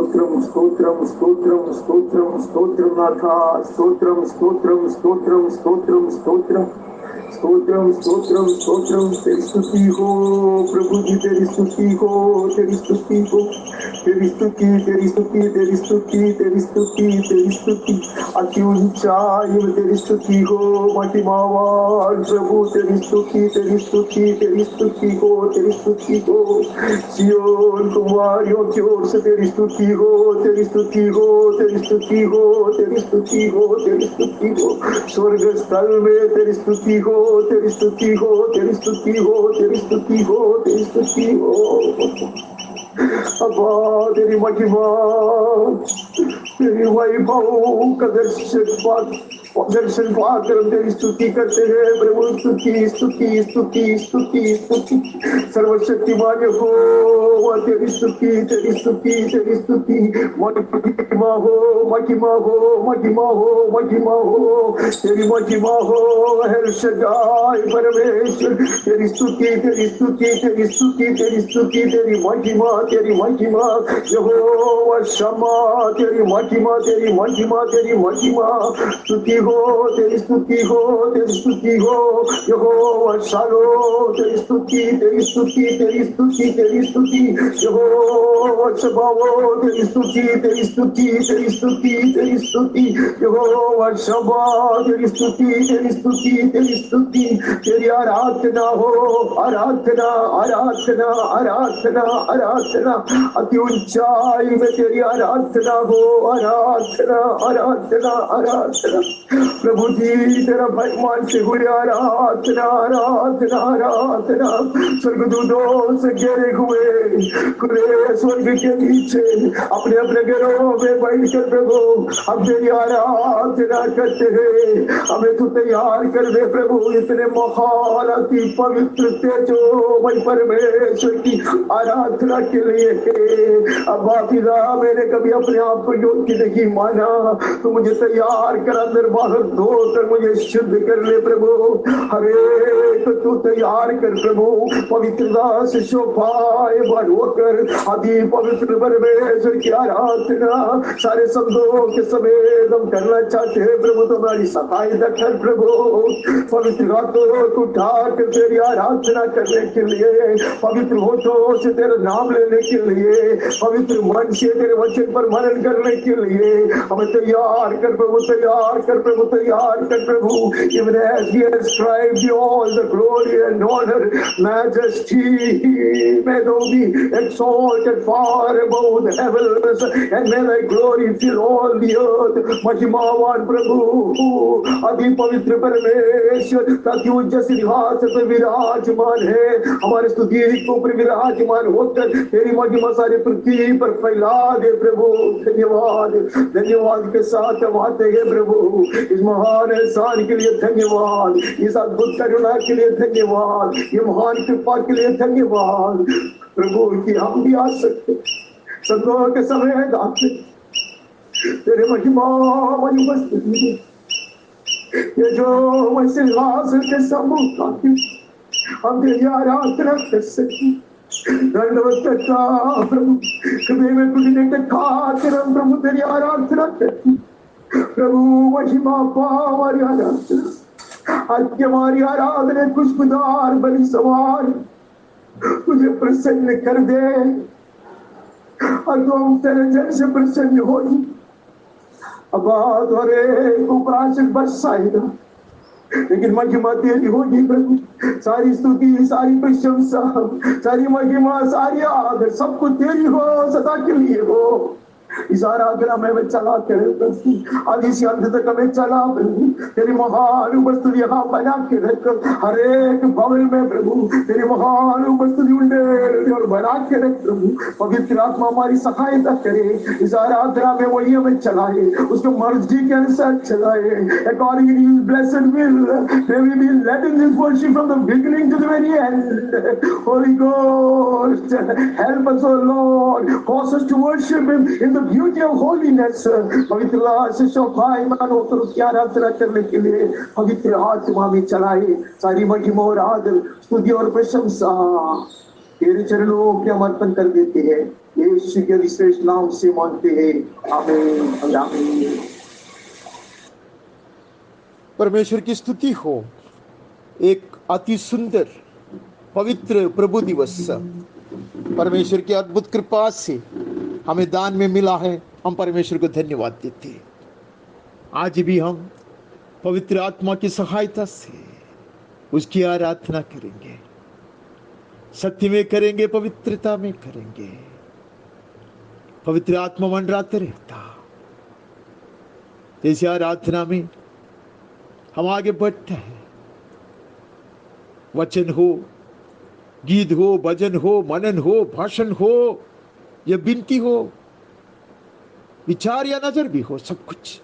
స్తోత్రం స్తోత్రం స్తోత్రం స్తోత్రం స్తోత్రం నాథ స్తోత్రం స్తోత్రం స్తోత్రం స్తోత్రం స్తోత్రం స్తోత్రం స్తోత్రం స్తోత్రం तेरी स्तुति हो प्रभु जी तेरी स्तुति हो तेरी स्तुति हो तेरी स्तुति तेरी स्तुति तेरी स्तुति तेरी स्तुति तेरी स्तुति अति ऊंचाई में तेरी स्तुति हो महिमावान प्रभु तेरी स्तुति तेरी स्तुति तेरी स्तुति हो तेरी स्तुति हो सियोन कुमारियों की ओर से तेरी स्तुति हो तेरी स्तुति हो तेरी स्तुति हो तेरी स्तुति हो तेरी स्तुति हो स्वर्ग स्थल में तेरी स्तुति हो तेरी स्तुति हो तेरी स्तुति हो तेरी स्तुति हो तेरी स्तुति हो अब्बा तेरी महिमा तेरी वैभव का दर्शन पाकर हम तेरी स्तुति करते हैं प्रभु स्तुति स्तुति स्तुति स्तुति स्तुति सर्वशक्तिमान हो तेरी स्तुति तेरी स्तुति तेरी स्तुति महिमा हो महिमा हो महिमा हो महिमा हो तेरी महिमा हो हर शदाई परमेश्वर तेरी स्तुति तेरी स्तुति तेरी स्तुति तेरी स्तुति तेरी महिमा यहोवा शम्मा तेरी महिमा तेरी महिमा तेरी महिमा स्तुति हो तेरी स्तुति हो तेरी स्तुति हो यहोवा शालो तेरी स्तुति तेरी स्तुति तेरी स्तुति तेरी स्तुति यहोवा शबाओ तेरी स्तुति तेरी स्तुति तेरी स्तुति तेरी स्तुति यहोवा शबा तेरी स्तुति तेरी स्तुति तेरी स्तुति तेरी आराधना हो आराधना आराधना आराधना आराधना अति ऊंचाई में तेरी आराधना हो आराधना आराधना आराधना प्रभु जी तेरा भगवान से हुए आराधना आराधना आराधना स्वर्गदूतों से घेरे हुए खुले स्वर्ग के नीचे अपने अपने घरों में बैठकर प्रभु हम तेरी आराधना करते हैं हमें तू तैयार कर दे प्रभु इतने महान अति पवित्र तेजोमय परमेश्वर की आराधना के लिए अब्बा पिता मैंने कभी अपने आप को योग्य नहीं माना तो मुझे तैयार कर अंदर बाहर धोकर मुझे शुद्ध कर ले प्रभु हरे तो तू तैयार कर प्रभु पवित्रता से शोभाए होकर अति पवित्र परमेश्वर की आराधना सारे शब्दों के समेत हम करना चाहते हैं प्रभु तुम्हारी सहायता कर प्रभु पवित्र हाथों को उठाकर तेरी आराधना करने के लिए पवित्र होठों से तेरा नाम लेने के लिए पवित्र मन से तेरे वचन पर मनन करने के लिए हमें तैयार कर प्रभु तैयार कर प्रभु तैयार कर प्रभु even as we ascribe you all the glory and honor majesty may thou be exalted far above the heavens and may thy glory fill all the earth महिमावान प्रभु अति पवित्र परमेश्वर ताकि उच्च सिंहासन पर विराजमान है हमारे स्तुति को ऊपर विराजमान होकर तेरी महिमा सारी पृथ्वी पर फैला दे प्रभु धन्यवाद धन्यवाद के साथ हम आते हैं प्रभु इस महान एहसान के लिए धन्यवाद इस अद्भुत करुणा के लिए धन्यवाद ये महान कृपा के लिए धन्यवाद प्रभु कि हम भी आ सकते सदों के समय आते तेरे महिमा स्तुति ये जो सिंहासन के सम्मुख आते हम तेरी आराधना कर सकते धन्यवाद करता प्रभु हृदय में तुझे खाकर हम प्रभु तेरी आराधना करते प्रभु महिमा पा हमारी आराधना आज की हमारी आराधना खुशबूदार बड़ी सवार तुझे प्रसन्न कर दे और तुम तेरे जन से प्रसन्न हो अब तुम्हारे ऊपर आशीष बरसाएगा लेकिन महिमा तेरी होगी प्रभु सारी स्तुति सारी प्रशंसा सारी महिमा सारी आदर सब कुछ तेरी हो सदा के लिए हो इस आराधना में चला तेरे प्रभु आदि से अंत तक हमें चला प्रभु तेरी महान उपस्थिति यहाँ बना के रख हर एक भवन में प्रभु तेरी महान उपस्थिति और बना के रख प्रभु पवित्र आत्मा हमारी सहायता करे इस आराधना में वही हमें चलाए उसको मर्जी के अनुसार चलाए according to his blessed will may we be led in this worship from the beginning to the very end Holy Ghost help us O Lord cause us to worship him in the beauty of holiness पवित्र से शोभायमान होकर उसकी आराधना करने के लिए पवित्र आत्मा में चलाए सारी महिमा और आदर स्तुति और प्रशंसा तेरे चरणों के हम अर्पण कर देते हैं, यीशु के विशेष नाम से मांगते हैं, आमीन आमीन। परमेश्वर की स्तुति हो। एक अति सुंदर पवित्र प्रभु दिवस परमेश्वर की अद्भुत कृपा से हमें दान में मिला है। हम परमेश्वर को धन्यवाद देते हैं। आज भी हम पवित्र आत्मा की सहायता से उसकी आराधना करेंगे, सत्य में करेंगे, पवित्रता में करेंगे। पवित्र आत्मा मंडराते रहता। जैसे आराधना में हम आगे बढ़ते हैं, वचन हो, गीत हो, भजन हो, मनन हो, भाषण हो या विनती हो, विचार या नजर भी हो, सब कुछ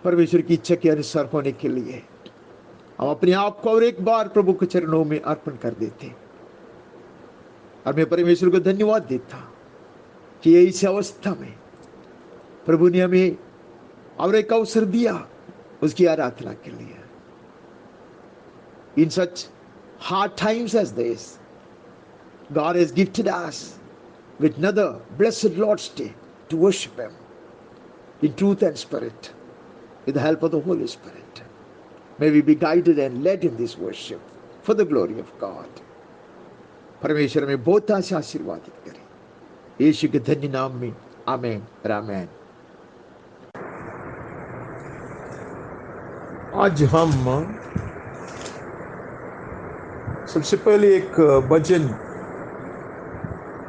परमेश्वर की इच्छा के अनुसार होने के लिए हम अपने आप को और एक बार प्रभु के चरणों में अर्पण कर देते। और मैं परमेश्वर को धन्यवाद देता कि इस अवस्था में प्रभु ने हमें और एक अवसर दिया उसकी आराधना के लिए। In such hard times as this, God has gifted us with another blessed Lord's Day to worship Him in truth and spirit, with the help of the Holy Spirit. May we be guided and led in this worship for the glory of God. परमेश्वर में बहुत आशा आशीर्वादित करे यीशु के धन्य नाम में, आमीन और आमीन। आज हम सबसे पहले एक भजन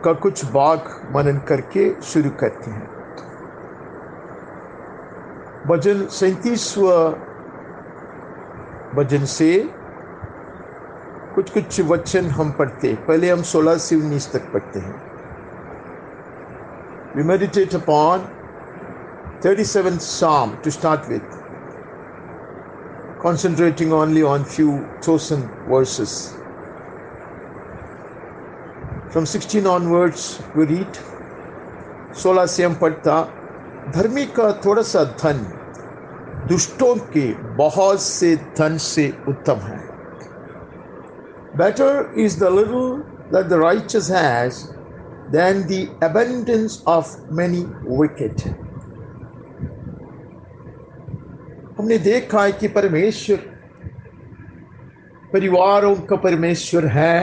का कुछ भाग मनन करके शुरू करते हैं। भजन 37वां भजन से कुछ वचन हम पढ़ते। पहले हम 16 से 19 तक पढ़ते हैं। We meditate upon 37th Psalm to start with, concentrating only on few chosen verses. From 16 onwards we read, 16 से हम पढ़ता, धर्मी का थोड़ा सा धन दुष्टों के बहुत से धन से उत्तम है। Better is the little that the righteous has than the abundance of many wicked. हमने देखा है कि परमेश्वर परिवारों का परमेश्वर है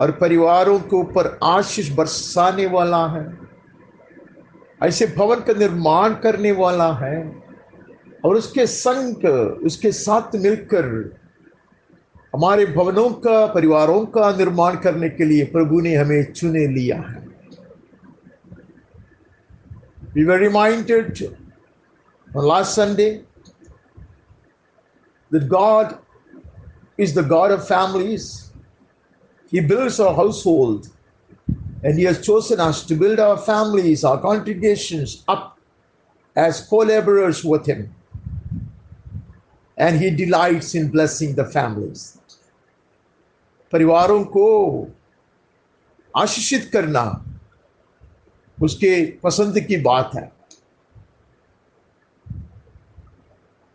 और परिवारों के ऊपर आशीष बरसाने वाला है। ऐसे भवन का निर्माण करने वाला है और उसके संग, उसके साथ मिलकर हमारे भवनों का, परिवारों का निर्माण करने के लिए प्रभु ने हमें चुने लिया है। We were reminded on last Sunday that God is the God of families. He builds our household, and He has chosen us to build our families, our congregations up as co-laborers with Him. And He delights in blessing the families. परिवारों को आशीषित करना उसके पसंद की बात है।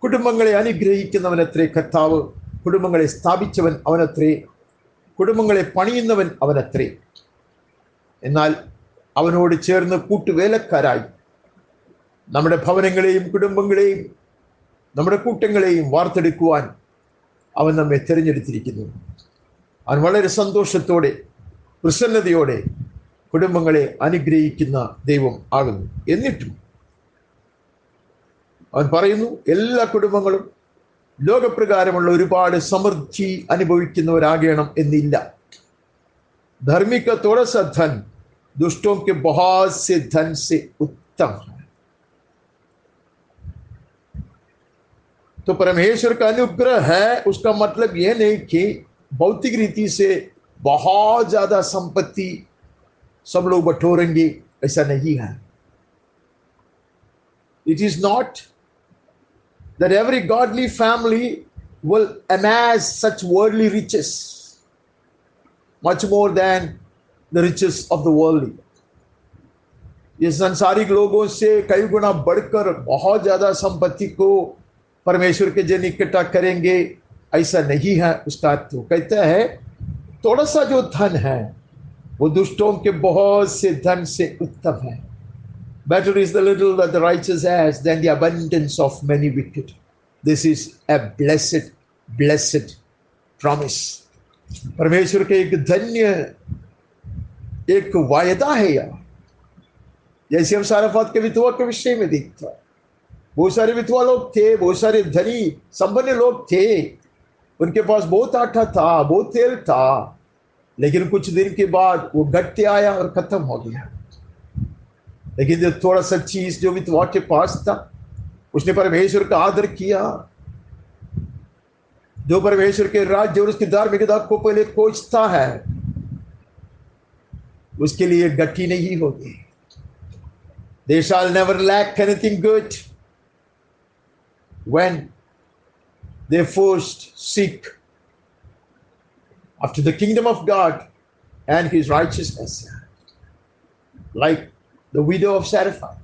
കുടുംബങ്ങളെ അനുഗ്രഹിക്കുന്നവനത്രേ കർത്താവ്, കുടുംബങ്ങളെ സ്ഥാപിച്ചവൻ അവനത്രേ, കുടുംബങ്ങളെ പണിയുന്നവൻ അവനത്രേ. എന്നാൽ അവനോട് ചേർന്ന് കൂട്ടുവേലക്കാരായി നമ്മുടെ ഭവനങ്ങളെയും കുടുംബങ്ങളെയും നമ്മുടെ കൂട്ടങ്ങളെയും വാർത്തെടുക്കുവാൻ അവൻ നമ്മെ തിരഞ്ഞെടുത്തിരിക്കുന്നു. അവൻ വളരെ സന്തോഷത്തോടെ, പ്രസന്നതയോടെ കുടുംബങ്ങളെ അനുഗ്രഹിക്കുന്ന ദൈവം ആകുന്നു. എന്നിട്ടും അവൻ പറയുന്നു, എല്ലാ കുടുംബങ്ങളും ലോകപ്രകാരമുള്ള ഒരുപാട് സമൃദ്ധി അനുഭവിക്കുന്നവരാകണം എന്നില്ല. धर्मी का थोड़ा सा धन दुष्टों के बहुत से धन से उत्तम है. तो परमेश्वर का अनुग्रह है, उसका मतलब यह नहीं कि भौतिक रीति से बहुत ज्यादा संपत्ति सब लोग बटोरेंगे, ऐसा नहीं है. It is not that every godly family will amass such worldly riches, much more than the riches of the worldly. ये संसारिक लोगों से कई गुना बढ़कर बहुत ज्यादा संपत्ति को परमेश्वर के जन इकट्ठा करेंगे, ऐसा नहीं है. उसका अर्थ कहता है थोड़ा सा जो धन है वो दुष्टों के बहुत से धन से उत्तम है. Better is the little that the righteous has than the abundance of many wicked. This is a blessed promise. परमेश्वर के एक धन्य एक वायदा है यह. जैसे हम सारफात के विधवा के विषय में देखते हैं, बहुत सारे विधवा लोग थे, बहुत सारे धनी संपन्न लोग थे, उनके पास बहुत आटा था, बहुत तेल था, लेकिन कुछ दिन के बाद वो घटते आया और खत्म हो गया. लेकिन जो थोड़ा सा चीज जो विधवा के पास था, उसने परमेश्वर का आदर किया. जो परमेश्वर के राज्य और उसकी धार्मिकता को पहले खोजता है, उसके लिए गट्टी नहीं होगी. They shall never lack anything good when they first seek after the kingdom of God and his righteousness, like the widow of Zarephath.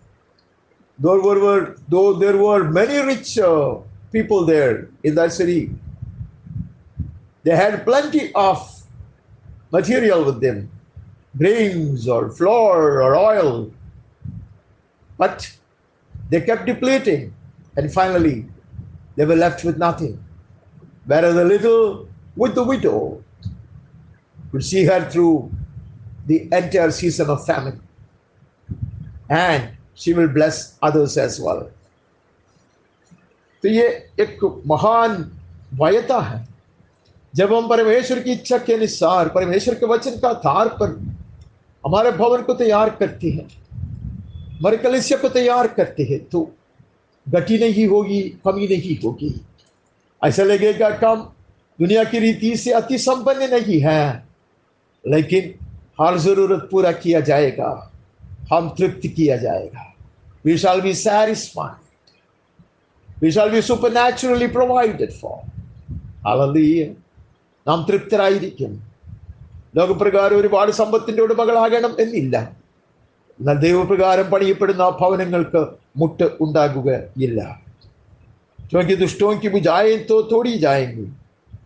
Though there were many rich people there in that city, they had plenty of material with them, grains or flour or oil, but they kept depleting, and finally they were left with nothing. Whereas the little with the widow could see her through the entire season of famine, and she will bless others as well. तो ये एक महान वायदा है. जब हम परमेश्वर की इच्छा के अनुसार परमेश्वर के वचन का आधार पर हमारे भवन को तैयार करते हैं, हमारे कलीसिया को तैयार करते हैं, तो गति नहीं होगी, कमी नहीं होगी. ऐसा लगेगा कम दुनिया की रीति से अति संपन्न नहीं है, लेकिन हर जरूरत पूरा किया जाएगा, हम तृप्त किया जाएगा. We shall be satisfied. We shall be supernaturally provided for. Hallelujah. നാം തൃപ്തരായിരിക്കും. ലോകപ്രകാരം ഒരുപാട് സമ്പത്തിന്റെ ഉടമകളാകണം എന്നില്ല. എന്നാൽ ദൈവപ്രകാരം പണിയപ്പെടുന്ന ആ ഭവനങ്ങൾക്ക് മുട്ട് ഉണ്ടാകുകയില്ല. क्योंकि दुष्टों की बुझाएं तो तोड़ी जाएंगी,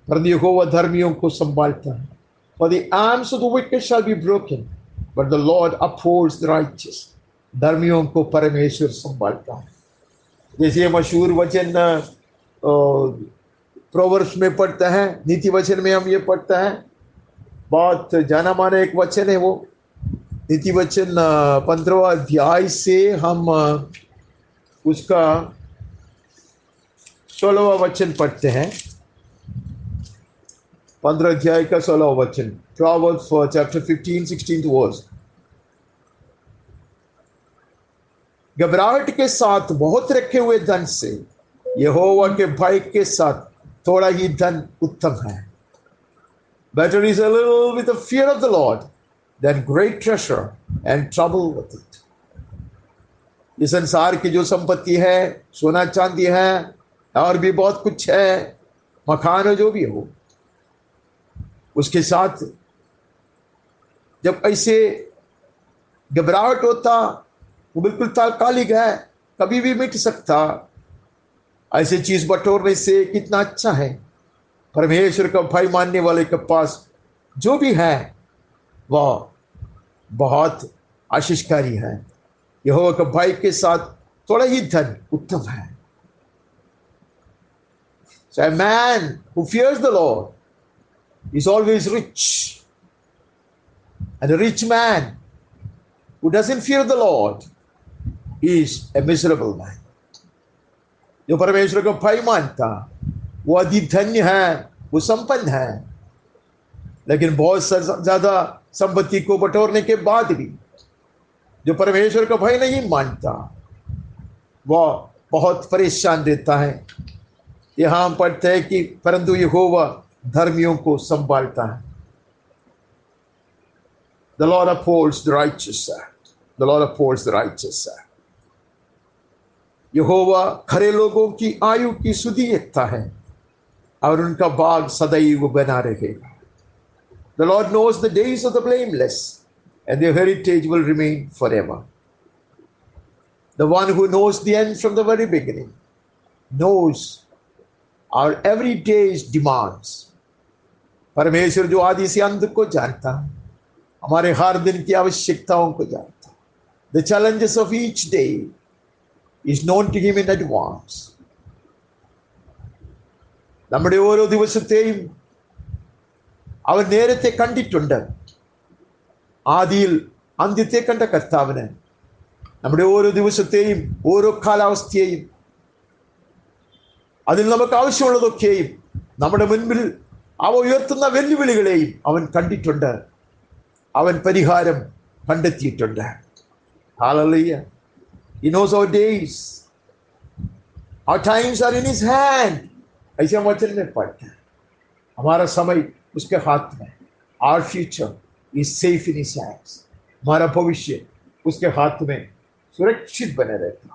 परंतु यहोवा धर्मियों को संभालता है. For the arms of the wicked shall be broken, but the Lord upholds the righteous. धर्मियों को परमेश्वर संभालता है. जैसे मशहूर वचन प्रोवर्ब्स में पढ़ता है, नीति वचन में हम ये पढ़ता है, बहुत जाना माना एक वचन है वो. नीति वचन 15वां अध्याय से हम उसका 16वां वचन पढ़ते हैं. 15 अध्याय का 16वां वचन, Proverbs chapter 15, 16th verse. घबराहट के साथ बहुत रखे हुए धन से यहोवा के भय के साथ थोड़ा ही धन उत्तम है. Better is a little with the fear of the Lord than great treasure and trouble with it. इस संसार की जो संपत्ति है, सोना चांदी है और भी बहुत कुछ है, मकान जो भी हो, उसके साथ जब ऐसे घबराहट होता, वो बिल्कुल तात्कालिक है, कभी भी मिट सकता. ऐसे चीज बटोरने से कितना अच्छा है. परमेश्वर का भय मानने वाले के पास जो भी है वह बहुत आशीषकारी है. यहोवा के भय के साथ थोड़ा ही धन उत्तम है. So a man who fears the Lord is always rich, and a rich man who doesn't fear the Lord is a miserable man. जो परमेश्वर को भय मानता वो अधिक धन्य है, वो संपन्न है, लेकिन बहुत ज्यादा संपत्ति को बटोरने के बाद भी जो परमेश्वर का भय नहीं मानता वह बहुत परेशान रहता है. यहां हम पढ़ते हैं कि परंतु यहोवा धर्मियों को संभालता है. The Lord upholds the righteous. The Lord upholds the righteous. यहोवा खरे लोगों की आयु की सुधीरता है और उनका भाग सदैव बना रहेगा. The Lord knows the days of the blameless, and their heritage will remain forever. The one who knows the end from the very beginning knows our every day's demands. परमेश्वर जो आदि से अंत को जानता है, हमारे हर दिन की आवश्यकताओं को जानता है. The challenges of each day is known to him in advance. നമ്മുടെ ഓരോ ദിവസത്തെയും അവൻ നേരത്തെ കണ്ടിട്ടുണ്ട്. ആദിയിൽ അന്ത്യത്തെ കണ്ട കർത്താവിന് നമ്മുടെ ഓരോ ദിവസത്തെയും ഓരോ കാലാവസ്ഥയെയും അതിൽ നമുക്ക് ആവശ്യമുള്ളതൊക്കെയും നമ്മുടെ മുൻപിൽ അവ ഉയർത്തുന്ന വെല്ലുവിളികളെയും അവൻ കണ്ടിട്ടുണ്ട്. അവൻ പരിഹാരം കണ്ടെത്തിയിട്ടുണ്ട്. Hallelujah. He knows our days. Our times are in his hand. ऐसे वचन में पढ़ते हैं हमारा समय उसके हाथ में. Our future is safe in his hands. हमारा भविष्य उसके हाथ में सुरक्षित बने रहता.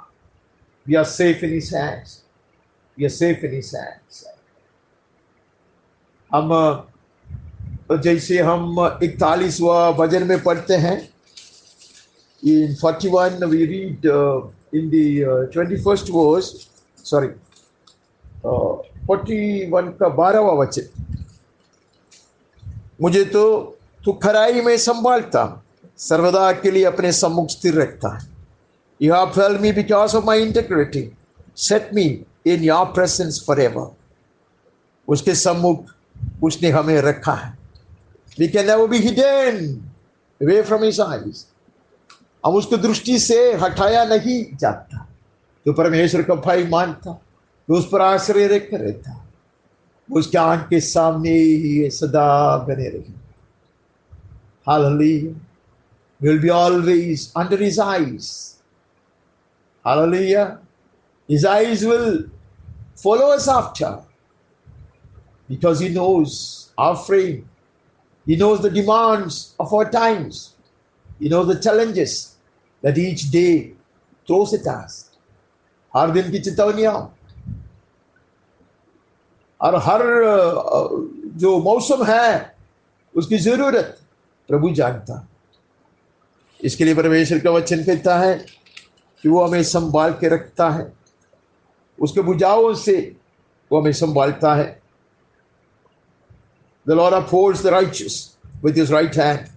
We are safe in his hands. We are safe in his hands. हम जैसे हम 41वां भजन में पढ़ते हैं, in 41 we read in the 21st verse, sorry, 41 का 12वां वचन, मुझे तो तू खराई में संभालता, सर्वदा के लिए अपने सम्मुख स्थिर रखता है. You have held me because of my integrity, set me in your presence forever. उसके सम्मुख उसने हमें रखा है. We can never be hidden away from his eyes. हम उसको दृष्टि से हटाया नहीं जाता. तो परमेश्वर का भाई मानता, तो उस पर आश्रय रखकर रहता, उसके आंख के सामने ही सदा बने रहे. Hallelujah. We'll be always under his eyes. Hallelujah. His eyes will follow us after, because he knows our frame. He knows the demands of our times. He knows the challenges that each day throws at us. हर दिन की चेतावनियां और हर जो मौसम है उसकी जरूरत प्रभु जानता. इसके लिए परमेश्वर का वचन कहता है कि वो हमें संभाल के रखता है, उसके बुझावों से वो हमें संभालता है. The Lord upholds the righteous with his right hand.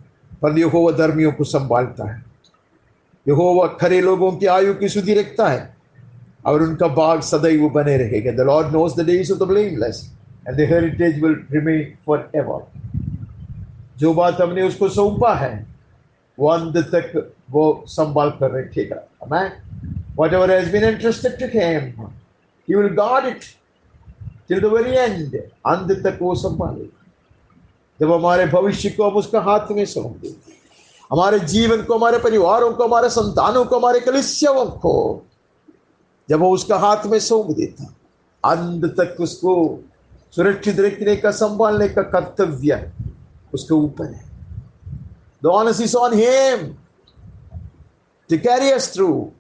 पर यहोवा धर्मियों को संभालता है. यहोवा खरे लोगों की आयु की सुधि रखता है और उनका भाग सदैव बने रहेगा. The Lord knows the days of the blameless and the heritage will remain forever. जो बात हमने उसको सौंपा है वो अंत तक वो संभाल कर रखेगा. Amen. Whatever has been entrusted to him, he will guard it till the very end. अंत तक वो संभालेगा. जब हमारे भविष्य को हम उसका हाथ में सौंप देते, हमारे जीवन को, हमारे परिवारों को, हमारे संतानों को, हमारे कलीसियाओं को जब वो उसका हाथ में सौंप देता, अंत तक उसको सुरक्षित रखने का, संभालने का कर्तव्य उसके ऊपर है. The onus is on him to carry us through,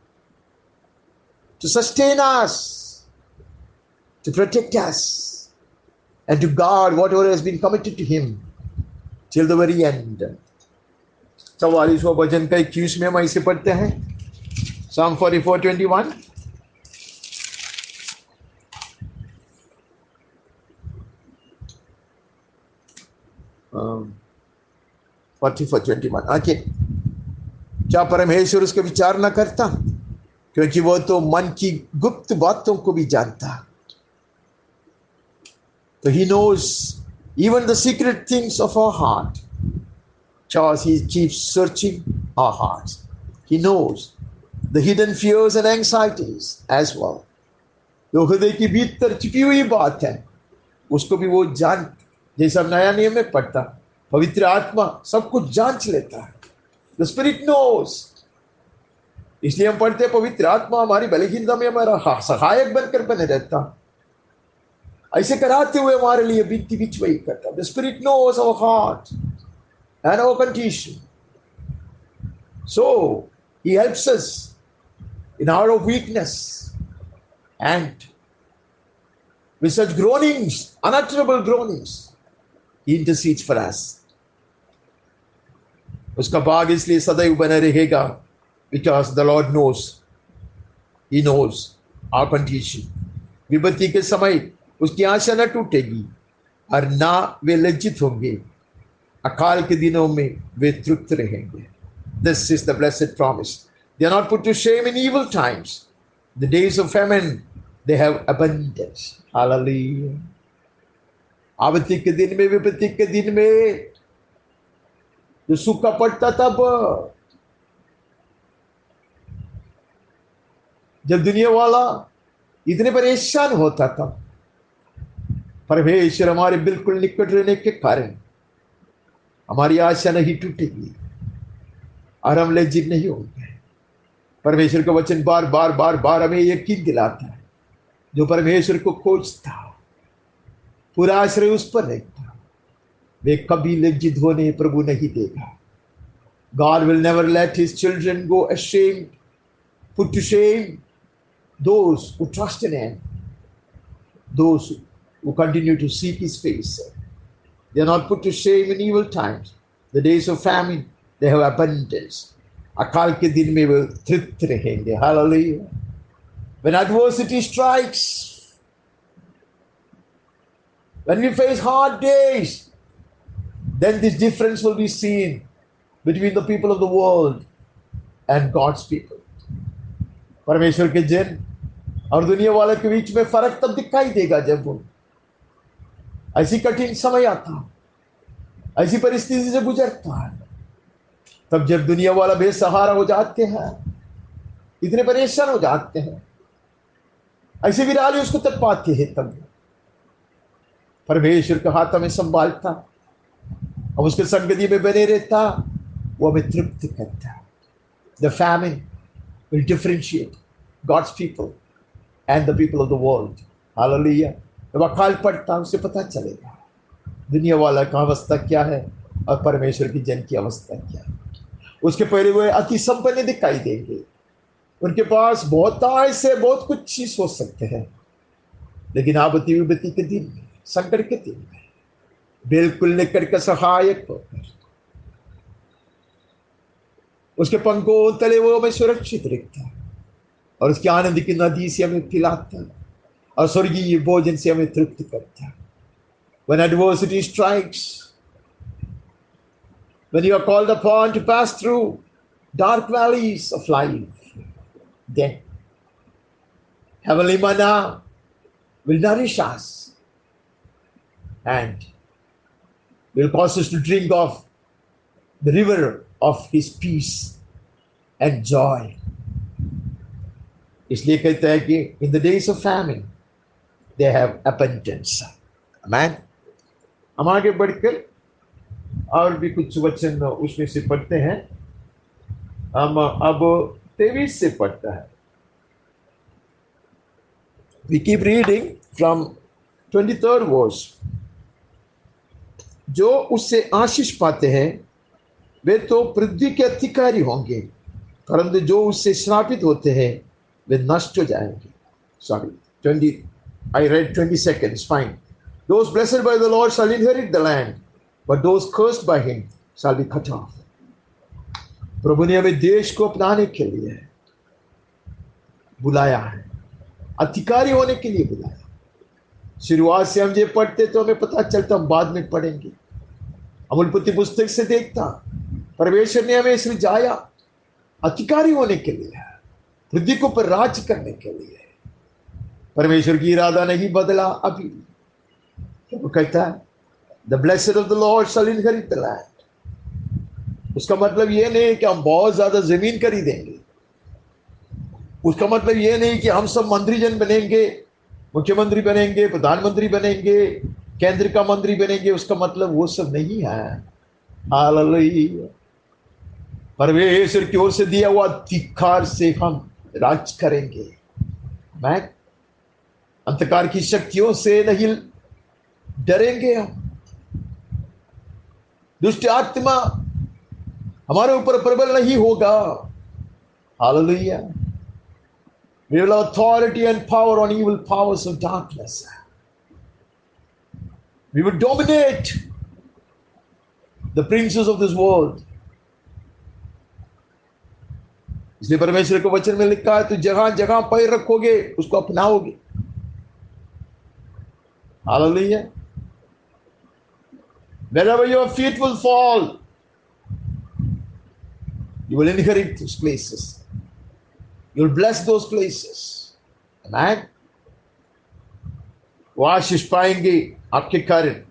to sustain us, to protect us, and to guard whatever has been committed to him till the very end. 44वां भजन का 21 में हम इसे पढ़ते हैं. Psalm 44:21. ओके. क्या परमेश्वर उसका विचार न करता, क्योंकि वो तो मन की गुप्त बातों को भी जानता. तो he knows even the secret things of our heart. Charles, he keeps searching our hearts. He knows the hidden fears and anxieties as well. जो हृदय के भीतर छिपी हुई बात है उसको भी वो जान, जैसा नया नियम में पढ़ता, पवित्र आत्मा सब कुछ जांच लेता है. The Spirit knows. इसलिए हम पढ़ते हैं पवित्र आत्मा हमारी बलहीनता में हमारा सहायक बनकर बने रहता, ऐसे कराते हुए हमारे लिए बीती बिचवाई करता. The Spirit knows our heart and our condition. So he helps us in our weakness, and with such groanings, unutterable groanings, he intercedes for us. उसका भाग इसलिए सदैव बना रहेगा, because the Lord knows. He knows our condition. विपत्ति के समय उसकी आशा न टूटेगी, और ना वे लज्जित होंगे, अकाल के दिनों में वे तृप्त रहेंगे। This is the blessed promise. They are not put to shame in evil times, the days of famine they have abundance. Hallelujah. आपत्ति के दिन में, विपत्ति के दिन में जो सूखा पड़ता, तब जब दुनिया वाला इतने परेशान होता था, परमेश्वर हमारे बिल्कुल निकट रहने के कारण हमारी आशा नहीं टूटेगी और हम लज्जित नहीं होंगे। परमेश्वर का वचन बार बार बार बार हमें यकीन दिलाता है, जो परमेश्वर को खोजता, पूरा आश्रय उस पर रखता, वे कभी लज्जित होने प्रभु नहीं देगा। God will never let his children go ashamed, put to shame those who trust in him, those who continue to seek his face. They are not put to shame in evil times. The days of famine, they have abundance. अकाल के दिन में वे तृप्त रहेंगे। Hallelujah. When adversity strikes, when we face hard days, then this difference will be seen between the people of the world and God's people. परमेश्वर के जन और दुनिया वाले के बीच में फर्क तब दिखाई देगा जब वो ऐसी कठिन समय आता, ऐसी परिस्थिति से गुजरता है, तब जब दुनिया वाला बेसहारा हो जाते हैं, इतने परेशान हो जाते हैं, ऐसी विराली उसको तब पाती है, तब परमेश्वर का हाथ हमें संभालता, हम उसके संगति में बने रहता, वो हमें तृप्त करता। The famine will differentiate God's people and the people of the world. Hallelujah. जब अकाल पड़ता, उसे पता चलेगा दुनिया वाला का अवस्था क्या है और परमेश्वर की जन की अवस्था क्या है। उसके पहले वो अति संपन्न दिखाई देंगे, उनके पास बहुत से बहुत कुछ चीज हो सकते हैं, लेकिन आपत्ति विपत्ति के दिन में, संकट के दिन में बिल्कुल निकट का सहायक होकर उसके पंखों तले वो हमें सुरक्षित रखता है और उसकी आनंद की नदी से हमें पिलाता है और स्वर्गीय भोजन से हमें तृप्त करता है। When adversity strikes, when you are called upon to pass through dark valleys of life, then heavenly manna will nourish us and will cause us to drink of the river of his peace and joy. इसलिए कहता है कि in the days of famine they have abundance. Amen. हम आगे बढ़कर और भी कुछ वचन उसमें से पढ़ते हैं। हम अब 23 से पढ़ता है। We keep reading from 23rd verse. जो उससे आशीष पाते हैं वे तो पृथ्वी के अधिकारी होंगे, परंतु जो उससे श्रापित होते हैं वे नष्ट हो जाएंगे। Sorry, 20. I read 20 seconds. Fine. Those blessed by the Lord shall inherit the land, but those cursed by him shall be cut off. प्रभु ने हमें देश को अपनाने के लिए बुलाया है, अधिकारी होने के लिए बुलाया। शुरुआत से हम ये पढ़ते तो हमें पता चलता, हम बाद में पढ़ेंगे। हम उत्पत्ति पुस्तक से देखता, परमेश्वर ने हमें इसमें जाया अधिकारी होने के लिए, पृथ्वी को पर राज करने के लिए। परमेश्वर की इरादा नहीं बदला अभी। वो कहता है the blessed of the Lord shall inherit the land. उसका मतलब ये नहीं कि हम बहुत ज्यादा जमीन खरीदेंगे, उसका मतलब ये नहीं कि हम सब मंत्री जन बनेंगे, मुख्यमंत्री बनेंगे, प्रधानमंत्री बनेंगे, केंद्र का मंत्री बनेंगे। उसका मतलब वो सब नहीं है। हालेलुया। परमेश्वर की ओर से दिया हुआ अधिकार से हम राज करेंगे। मैं अंधकार की शक्तियों से नहीं डरेंगे। हम दुष्ट आत्मा हमारे ऊपर प्रबल नहीं होगा। Hallelujah. We will have authority and power on evil powers of darkness. We will dominate the princes of this world. इसलिए परमेश्वर के वचन में लिखा है, तो जहां जहां पैर रखोगे उसको अपनाओगे। Hallelujah. Wherever your feet will fall, you will inherit those places. You will bless those places. Amen. वो आशीष पाएंगे आपके कारण.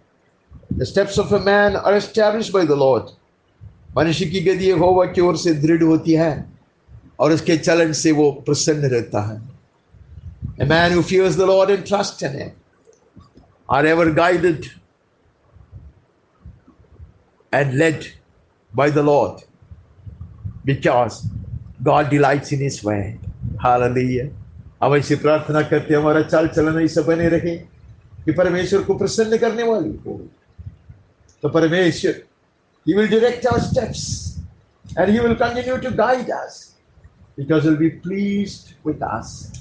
The steps of a man are established by the Lord. मनुष्य की गति यहोवा की ओर से दृढ़ होती है और उसके चलन से वो प्रसन्न रहता है. A man who fears the Lord and trusts in Him are ever guided and led by the Lord, because God delights in His way. Hallelujah. हम ऐसी प्रार्थना करते हैं हमारा चाल चलन ऐसा बने रहे कि परमेश्वर को प्रसन्न करने वाली हो. तो परमेश्वर, He will direct our steps and He will continue to guide us because He will be pleased with us.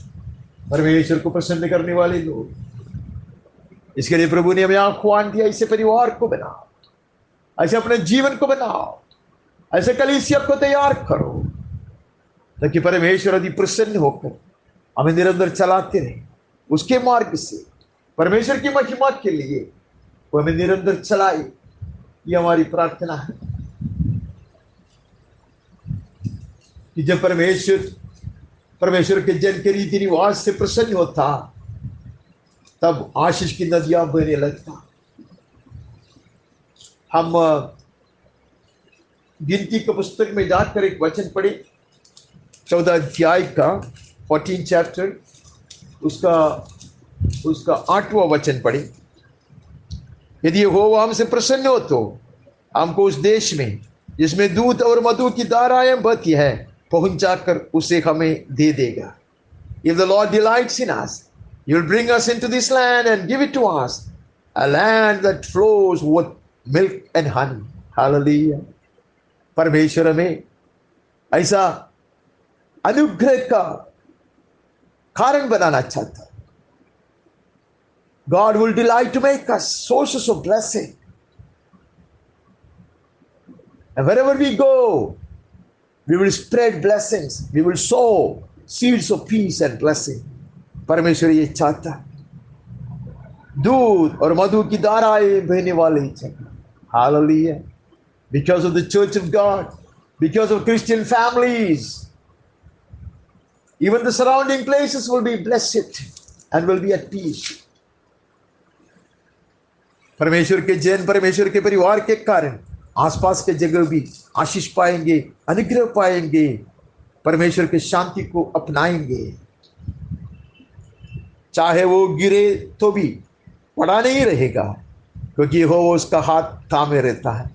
परमेश्वर को प्रसन्न करने वाले लोग, इसके लिए प्रभु ने हमें आह्वान दिया, ऐसे परिवार को बनाओ, ऐसे अपने जीवन को बनाओ, ऐसे कलीसिया को तैयार करो ताकि परमेश्वर यदि प्रसन्न होकर हमें निरंतर चलाते रहे उसके मार्ग से, परमेश्वर की महिमा के लिए वो हमें निरंतर चलाए. ये हमारी प्रार्थना है कि जब परमेश्वर के जन के रीति रिवाज से प्रसन्न होता तब आशीष की नदियां बहने लगता. हम गिनती के पुस्तक में जाकर एक वचन पढ़े, 14 अध्याय का 14 चैप्टर, उसका 8वां वचन पढ़े. यदि यहोवा हमसे प्रसन्न हो तो हमको उस देश में जिसमें दूध और मधु की धाराएं बहती है पहुंचाकर उसे हमें दे देगा. If the Lord delights in us, He will bring us into this land and give it to us, a land that flows with milk and honey. Hallelujah. परमेश्वर हमें ऐसा अनुग्रह का कारण बनाना चाहता. God will delight to make us sources of blessing. And wherever we go, we will spread blessings. We will sow seeds of peace and blessing. परमेश्वर ये चाहता है. दूध और मधु की धाराएं बहने वाली जगह. Hallelujah. Because of the church of God, because of Christian families, even the surrounding places will be blessed and will be at peace. परमेश्वर के जन, परमेश्वर के परिवार के कारण आसपास के जगह भी आशीष पाएंगे, अनुग्रह पाएंगे, परमेश्वर के शांति को अपनाएंगे. चाहे वो गिरे तो भी पड़ा नहीं रहेगा क्योंकि वो उसका हाथ थामे रहता है.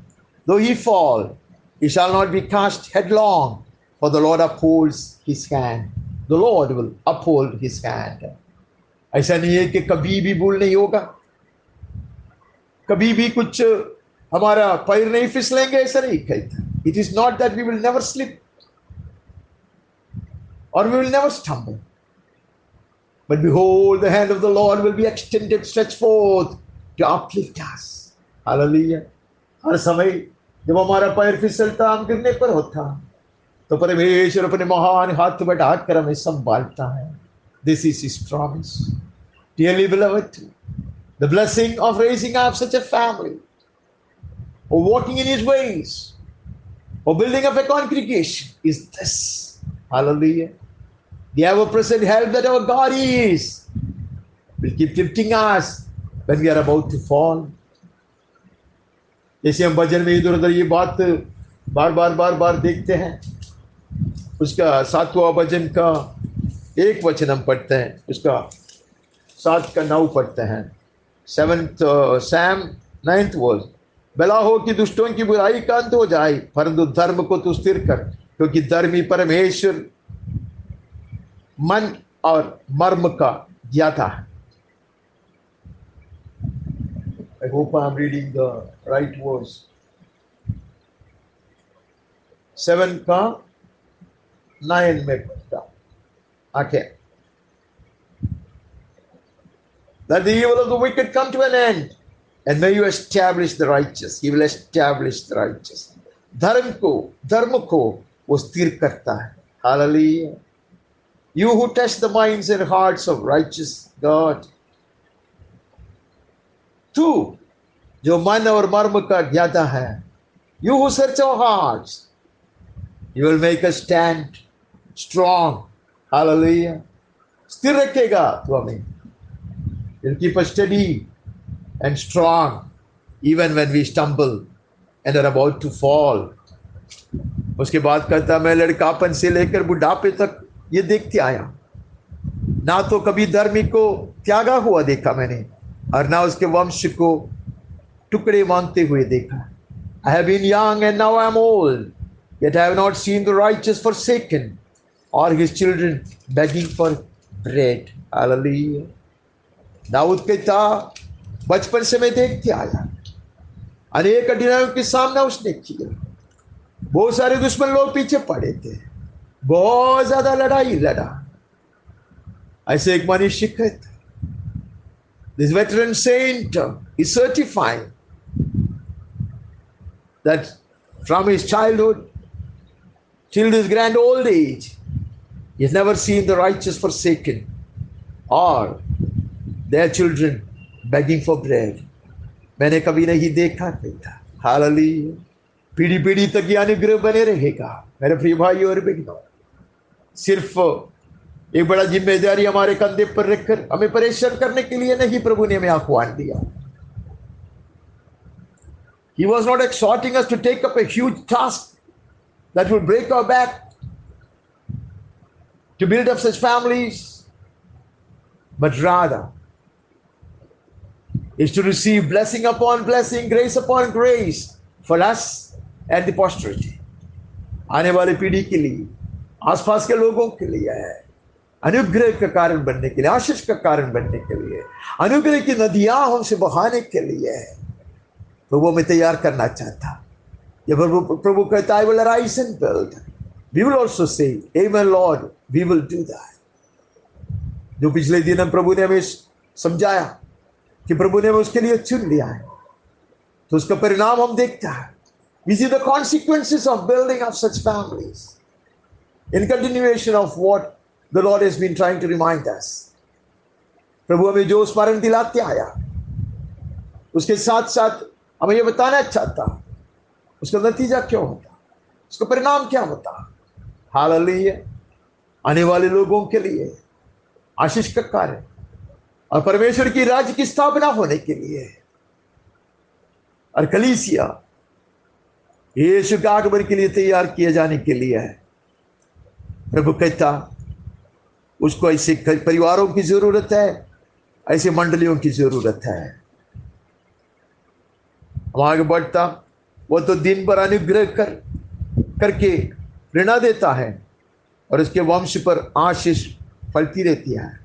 Though he fall, he shall not be cast headlong, for the Lord upholds his hand. The Lord will uphold his hand. ऐसा नहीं है कि कभी भी भूल नहीं होगा, कभी भी कुछ हमारा पैर नहीं फिसलेंगे, ऐसा नहीं कहता. It is not that we will never slip or we will never stumble. But behold, the hand of the Lord will be extended, stretched forth to uplift us. Hallelujah. हर समय जब हमारा पैर फिसलता, हम गिरने पर होता, तो परमेश्वर अपने महान हाथ बढ़ाकर हमें संभालता है. This is His promise. Dearly beloved, the blessing of raising up such a family, or walking in His ways, or building up a congregation is this. Hallelujah. The ever-present help that our God is will keep lifting us when we are about to fall. जैसे हम भजन में इधर उधर ये बात बार बार देखते हैं. उसका 7वां भजन का 1 वचन हम पढ़ते हैं, उसका 7 का 9 पढ़ते हैं. 7th Psalm 9th verse. भला हो कि दुष्टों की बुराई का अंत हो जाए, परंतु धर्म को तू स्थिर कर, क्योंकि धर्मी परमेश्वर मन और मर्म का ज्ञाता है. I hope I'm reading the right words. 7 का 9 में पढ़ता. Okay. That the evil of the wicked come to an end, and may you establish the righteous. He will establish the righteous. धर्म को वो स्थिर करता है. Hallelujah. You who test the minds and hearts of righteous God, तू जो मन और मर्म का ज्ञाता है, you who search our hearts, you will make us stand strong. Hallelujah. स्थिर रखेगा तो हमें, will keep us steady and strong even when we stumble and are about to fall. उसके बाद कहता, मैं लड़कापन से लेकर बुढ़ापे तक ये देखते आया, ना तो कभी धर्मी को त्यागा हुआ देखा मैंने, और ना उसके वंश को टुकड़े मांगते हुए देखा. I have been young and now I am old, yet I have not seen the righteous forsaken or his children begging for bread. Hallelujah. Dawood कहता, बचपन से मैं देखते आया, अनेक कठिनाइयों के सामना उसने किया, बहुत सारे दुश्मन लोग पीछे पड़े थे, बहुत ज्यादा लड़ाई लड़ा. ऐसे एक मनुष्य कहता, this veteran saint is certifying that from his childhood till his grand old age, he has never seen the righteous forsaken or their children begging for bread. मैंने कभी नहीं देखा था. हालेलुया. पीढ़ी पीढ़ी तक ये अनुग्रह बने रहेगा मेरे प्रिय भाई और बहनों. सिर्फ एक बड़ा जिम्मेदारी हमारे कंधे पर रखकर हमें परेशान करने के लिए नहीं प्रभु ने हमें आह्वान दिया. He was not exhorting us to take up a huge task that will break our back to build up such families, but rather is to receive blessing upon blessing, grace upon grace for us and the posterity. आने वाली पीढ़ी के लिए, आसपास के लोगों के लिए है, अनुग्रह का कारण बनने के लिए, आशीष का कारण बनने के लिए, अनुग्रह की नदियां हमसे बहाने के लिए है. प्रभु हमें तैयार करना चाहता. जब प्रभु कहता, I will arise and build, we will also say, Amen Lord, we will do that. जो पिछले दिन हम प्रभु ने हमें समझाया कि प्रभु ने हमें उसके लिए चुन लिया है, तो उसका परिणाम हम देखते हैं. We see the consequences of building up such families in continuation of what the Lord has been trying to remind us. प्रभु हमें जो स्मरण दिलाते आया, उसके साथ साथ हमें ये बताना चाहता उसका नतीजा क्यों होता, उसका परिणाम क्या होता. हालेलुया. आने वाले लोगों के लिए आशीष का कार्य और परमेश्वर की राज्य की स्थापना होने के लिए, और कलीसिया यीशु के आगमन के लिए तैयार किए जाने के लिए है. प्रभु कहता, उसको ऐसे परिवारों की जरूरत है, ऐसे मंडलियों की जरूरत है. हम आगे बढ़ता, वो तो दिन भर अनुग्रह करके ऋणा देता है और उसके वंश पर आशीष फलती रहती है.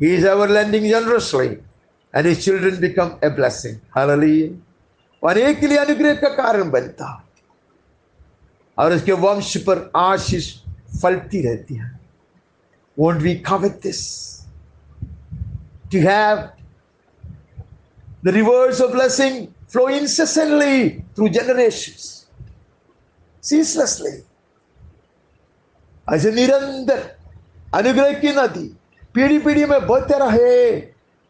He is ever lending generously and his children become a blessing. Hallelujah. अनेक के लिए अनुग्रह का कारण बनता और उसके वंश पर आशीष फलती रहती है. Won't we covet this? To have the rivers of blessing flow incessantly through generations, ceaselessly. ऐसे निरंतर अनुग्रह की नदी पीढ़ी पीढ़ी में बहते रहे,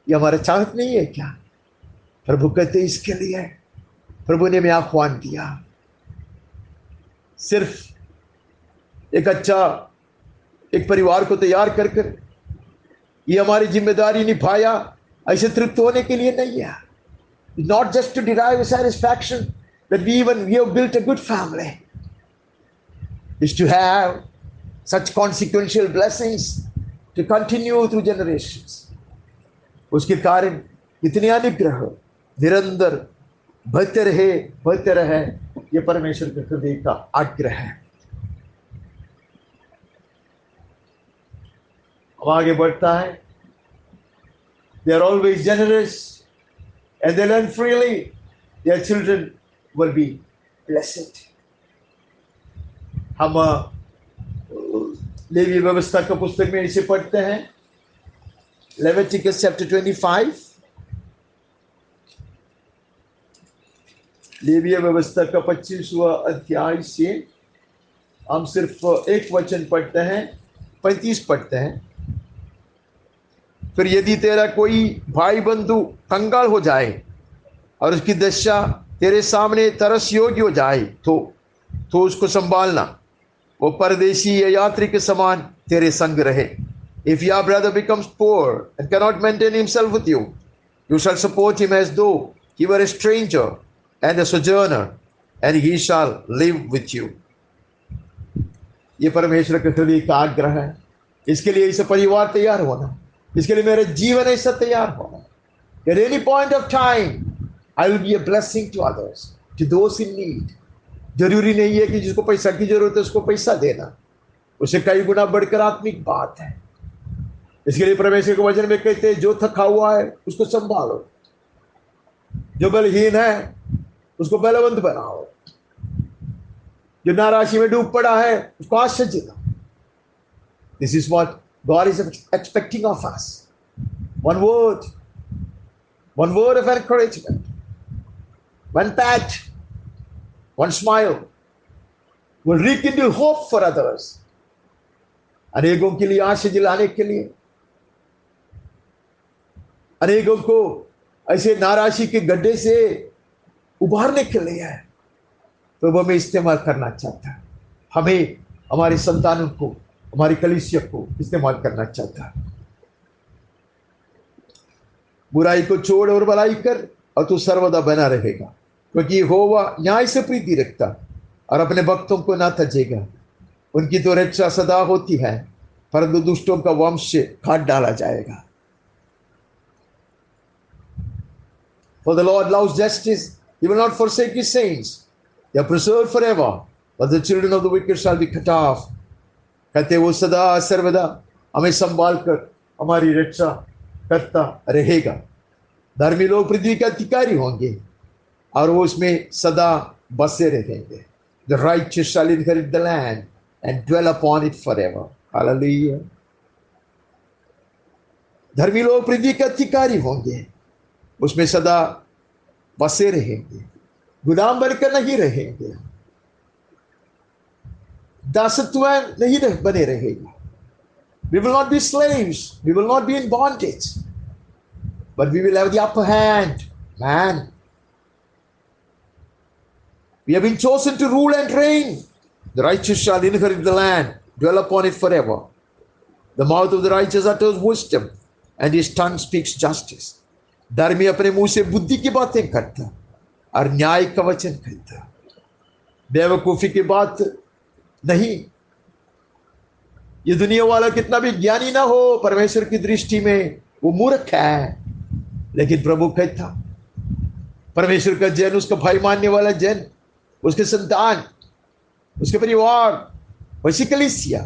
ये हमारा चाहत नहीं है क्या? प्रभु कहते इसके लिए प्रभु ने हमें आह्वान दिया. सिर्फ एक अच्छा एक परिवार को तैयार कर ये हमारी जिम्मेदारी निभाया ऐसे तृप्त होने के लिए नहीं है. Not just to derive satisfaction that we have built a good family, is to have such consequential blessings to continue through generations. उसके कारण इतने अनुग्रह निरंतर बढ़ते रहे, ये परमेश्वर के हृदय का आग्रह है. अब आगे बढ़ता है. They are always generous and they learn freely. Their children will be blessed. हम लेवी व्यवस्था का पुस्तक में इसे पढ़ते हैं. Leviticus chapter 25. लेवी व्यवस्था का 25वां अध्याय से हम सिर्फ एक वचन पढ़ते हैं, 35 पढ़ते हैं. फिर यदि तेरा कोई भाई बंधु कंगाल हो जाए और उसकी दशा तेरे सामने तरस योग्य हो जाए तो उसको संभालना, वो परदेशी या यात्री के समान तेरे संग रहे। If your brother becomes poor and cannot maintain himself with you, you shall support him as though he were a stranger and a sojourner, and he shall live with you. ये परमेश्वर के हृदय का आग्रह है। इसके लिए इसे परिवार तैयार होना, इसके लिए मेरे जीवन ऐसा तैयार होना। At any point of time, I will be a blessing to others, to those in need. जरूरी नहीं है कि जिसको पैसा की जरूरत है उसको पैसा देना, उसे कई गुना बढ़कर आत्मिक बात है। इसके लिए परमेश्वर के वचन में कहते हैं, जो थका हुआ है उसको संभालो, जो बलहीन है उसको बलवंत बनाओ, जो नाराशी में डूब पड़ा है उसको आश्चर्य दो। This is what God is expecting of us. One word of encouragement, one pat, one smile will rekindle hope for others. अनेकों के लिए आशा दिलाने के लिए, अनेकों को ऐसे नाराशी के गड्ढे से उबारने के लिए है प्रभु हमें इस्तेमाल करना चाहता है। हमें, हमारे संतानों को, हमारी कलीसिया को इस्तेमाल करना चाहता है। बुराई को छोड़ और भलाई कर और तू सर्वदा बना रहेगा, क्योंकि यहोवा न्याय से प्रीति रखता और अपने भक्तों को ना तजेगा। उनकी तो रक्षा सदा होती है, परंतु दुष्टों का वंश काट डाला जाएगा। For the Lord loves justice, he will not forsake his saints. They are preserved forever, but the children of the wicked shall be cut off. कहते वो सदा सर्वदा हमें संभाल कर हमारी रक्षा करता रहेगा। धर्मी लोग पृथ्वी के अधिकारी होंगे और वो उसमें सदा बसे रहेंगे। The righteous shall inherit the land and dwell upon it forever. Hallelujah. धर्मी लोग पृथ्वी के अधिकारी होंगे, उसमें सदा बसे रहेंगे, गुलाम बनकर नहीं रहेंगे, दासत्व नहीं बने रहेगा। We will not be slaves, we will not be in bondage, but we will have the upper hand. Man, we have been chosen to rule and reign. The righteous shall inherit the land, dwell upon it forever. The mouth of the righteous utters wisdom, and his tongue speaks justice. धर्मी अपने मुंह से बुद्धि की बातें करता और न्याय का वचन कहता। बेवकूफी की बात नहीं। ये दुनिया वाला कितना भी ज्ञानी ना हो, परमेश्वर की दृष्टि में वो मूर्ख है, लेकिन प्रभु कहता परमेश्वर का जन, उसका भाई मानने वाला जन, उसके संतान, उसके परिवार, वैसी कलीसिया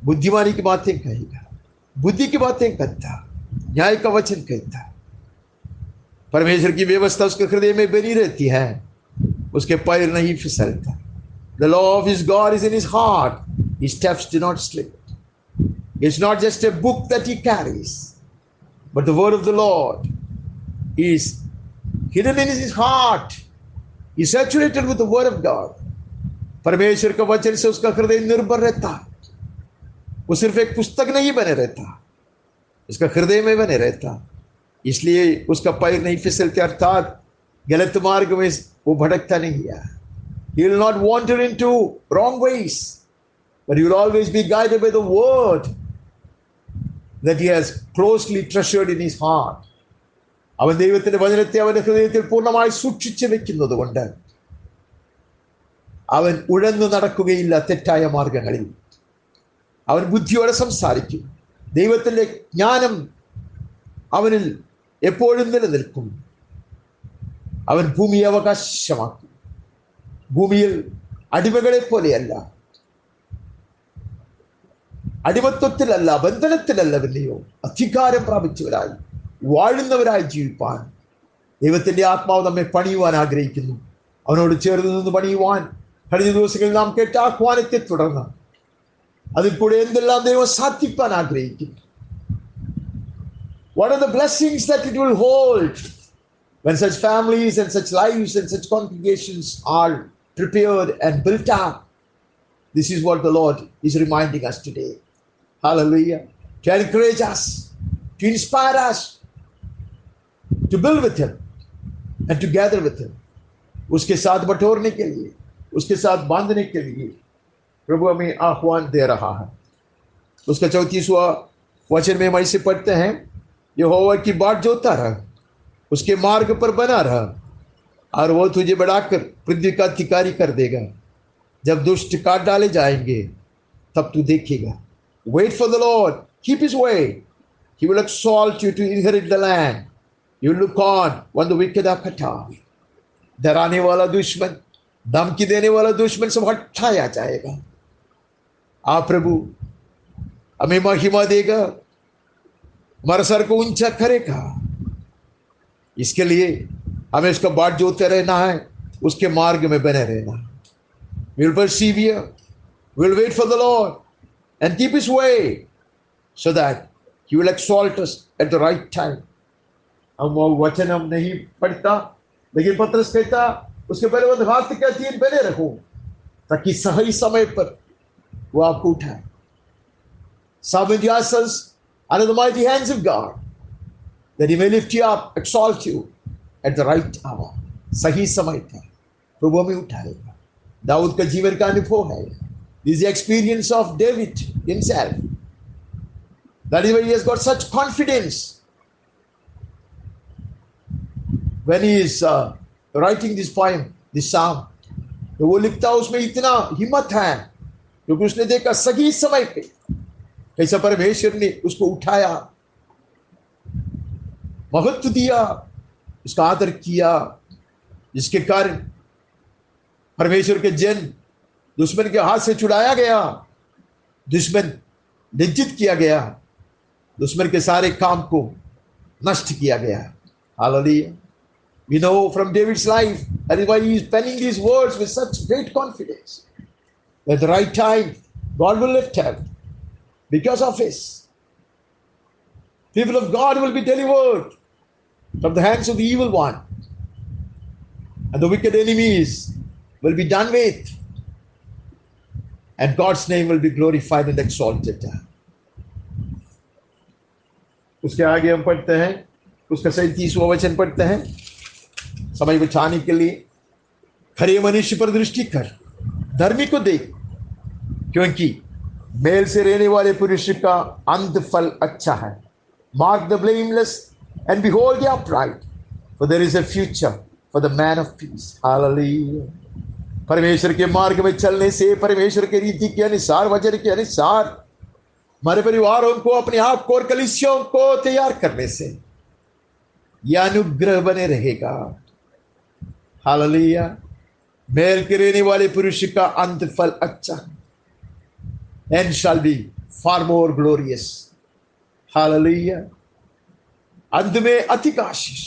बुद्धिमानी की बातें कहेगा, बुद्धि की बातें कहता, न्याय का वचन कहता। परमेश्वर की व्यवस्था उसके हृदय में बनी रहती है, उसके पैर नहीं फिसलता। The law of his God is in his heart, his steps do not slip. It's not just a book that he carries, but the word of the Lord is hidden in his heart. He's saturated with the word of God. परमेश्वर का वचन से उसका हृदय निर्भर रहता। वो सिर्फ एक पुस्तक नहीं बने रहता, उसका हृदय में बने रहता, इसलिए उसका पैर नहीं फिसलते, अर्थात गलत मार्ग में वो भटकता नहीं है। He will not wander into wrong ways, but he will always be guided by the word that he has closely treasured in his heart. അവൻ ദൈവത്തിന്റെ വചനത്തെ അവന്റെ ഹൃദയത്തിൽ പൂർണ്ണമായി സൂക്ഷിച്ചു വെക്കുന്നത് കൊണ്ട് അവൻ ഉഴന്നു നടക്കുകയില്ല തെറ്റായ മാർഗങ്ങളിൽ. അവൻ ബുദ്ധിയോടെ സംസാരിക്കും. ദൈവത്തിന്റെ ജ്ഞാനം അവനിൽ എപ്പോഴും നിലനിൽക്കും. അവൻ ഭൂമിയെ അവകാശമാക്കും. ഭൂമിയിൽ അടിമകളെ പോലെയല്ല, അടിമത്വത്തിലല്ല, ബന്ധനത്തിലല്ല, പിന്നെയോ അധികാരം പ്രാപിച്ചവരായി വാഴുന്നവരായി ജീവിപ്പാൻ ദൈവത്തിന്റെ ആത്മാവ് നമ്മെ പണിയുവാൻ ആഗ്രഹിക്കുന്നു. അവനോട് ചേർന്ന് നിന്ന് പണിയുവാൻ കഴിഞ്ഞ ദിവസങ്ങളിൽ നാം കേട്ട ആഹ്വാനത്തെ തുടർന്ന് അതിൽ കൂടെ എന്തെല്ലാം ദൈവം സാധിപ്പാൻ ആഗ്രഹിക്കുന്നു. What are the blessings that it will hold when such families and such lives and such congregations are prepared and built up? This is what the Lord is reminding us today. Hallelujah. To encourage us, to inspire us to build with him and to gather with him. उसके साथ बटोरने के लिए, उसके साथ बांधने के लिए प्रभु हमें आह्वान दे रहा है। उसका 34वां वचन में हम ऐसे पढ़ते हैं, यहोवा की बाट जोता रहा, उसके मार्ग पर बना रहा, और वो तुझे बढ़ाकर पृथ्वी का अधिकारी कर देगा। जब दुष्ट काट डाले जाएंगे तब तू देखेगा। Wait for the Lord, keep his way, he will exalt you to inherit the land. You look on when the wicked are cut off. डराने वाला दुश्मन, धमकी देने वाला दुश्मन सब हटाया जाएगा। आप प्रभु हमें महिमा देगा, हमारा सर को ऊंचा करेगा। इसके लिए हमें उसका बाट जोते रहना है, उसके मार्ग में बने रहना है। We'll persevere, we'll wait for the Lord and keep his way so that he will exalt us at the right time. हम वो वचन हम नहीं पढ़ता, लेकिन पत्रस कहता उसके पहले वो हाथ के अधीन बने रहो ताकि सही समय पर वो आपको उठाए। Submit yourselves under the mighty hands of God that he may lift you up, exalt you at the right hour. सही समय पर प्रभु हमें उठाएगा। दाऊद का जीवन का अनुभव है। This is the experience of David himself. That is why he has got such confidence when he is writing this poem, this psalm. तो वो लिखता उसमें इतना हिम्मत है क्योंकि उसने देखा सही समय पे कैसा परमेश्वर ने उसको उठाया, महत्व दिया, उसका आदर किया, जिसके कारण परमेश्वर के जन दुश्मन के हाथ से छुड़ाया गया, दुश्मन निश्चित किया गया, दुश्मन के सारे काम को नष्ट किया गया। Hallelujah. We know from David's life, that is why he is penning these words with such great confidence. At the right time, God will lift him because of his. People of God will be delivered from the hands of the evil one, and the wicked enemies will be done with, and God's name will be glorified and exalted. उसके आगे हम पढ़ते हैं, उसका 37वां वचन पढ़ते हैं। समय बचाने के लिए खरे मनुष्य पर दृष्टि कर, धर्मी को देख, क्योंकि मेल से रहने वाले पुरुष का अंत फल अच्छा है। Mark the blameless and behold the upright, for there is a future for the man of peace. Hallelujah. परमेश्वर के मार्ग में चलने से, परमेश्वर के रीति के अनुसार, वचन के अनुसार हमारे परिवारों को, अपने आप को और कलीसियों को तैयार करने से यह अनुग्रह बने रहेगा। हालेलुया। मेल के रहने वाले पुरुष का अंत फल अच्छा है, and shall be far more glorious. Hallelujah. अंत में अधिक आशीष,